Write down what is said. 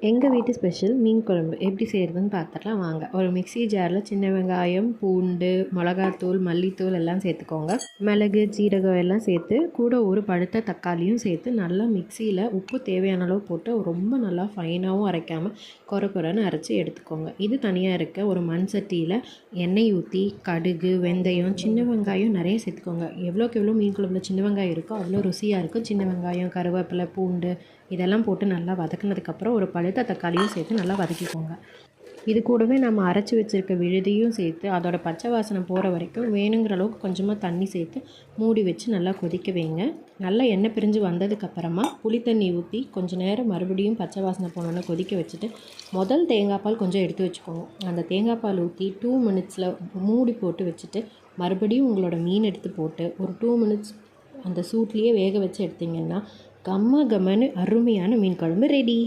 எங்கள் வீட்டு ஸ்பெஷல் மீன் குழம்பு எப்படி செய்கிறதுன்னு பார்த்துக்கலாம் வாங்க. ஒரு மிக்ஸி ஜாரில் சின்ன வெங்காயம், பூண்டு, மிளகாத்தூள், மல்லித்தூள் எல்லாம் சேர்த்துக்கோங்க. மிளகு, சீரகம் எல்லாம் சேர்த்து கூட ஒரு பழுத்த தக்காளியும் சேர்த்து நல்லா மிக்சியில் உப்பு தேவையான அளவு போட்டு ரொம்ப நல்லா ஃபைனாகவும் அரைக்காமல் கொரன்னு அரைச்சி எடுத்துக்கோங்க. இது தனியாக இருக்க ஒரு மண் சட்டியில் எண்ணெய் ஊற்றி கடுகு, வெந்தயம், சின்ன வெங்காயம் நிறைய சேர்த்துக்கோங்க. எவ்வளோக்கு எவ்வளோ மீன் குழம்புல சின்ன வெங்காயம் இருக்கோ அவ்வளோ ருசியாக இருக்கும். சின்ன வெங்காயம், கருவேப்பிலை, பூண்டு இதெல்லாம் போட்டு நல்லா வதக்குனதுக்கப்புறம் ஒரு பழுத்த தக்காளியும் சேர்த்து நல்லா வதக்கிக்கோங்க. இது கூடவே நம்ம அரைச்சி வச்சுருக்க விழுதியும் சேர்த்து அதோட பச்சை வாசனை போகிற வரைக்கும் வேணுங்கிற அளவுக்கு கொஞ்சமாக தண்ணி சேர்த்து மூடி வச்சு நல்லா கொதிக்க வைங்க. நல்லா எண்ணெய் பிரிஞ்சு வந்ததுக்கப்புறமா புளி தண்ணி ஊற்றி கொஞ்சம் நேரம் மறுபடியும் பச்சை வாசனை போனோன்னு கொதிக்க வச்சுட்டு முதல் தேங்காய் பால் கொஞ்சம் எடுத்து வச்சுக்கோங்க. அந்த தேங்காய் பால் ஊற்றி 2 மினிட்ஸில் மூடி போட்டு வச்சுட்டு மறுபடியும் உங்களோட மீன் எடுத்து போட்டு ஒரு 2 மினிட்ஸ் அந்த சூட்லேயே வேக வச்சு எடுத்திங்கன்னா கம்ம கம்மன்னு அருமையான மீன் குழம்பு ரெடி.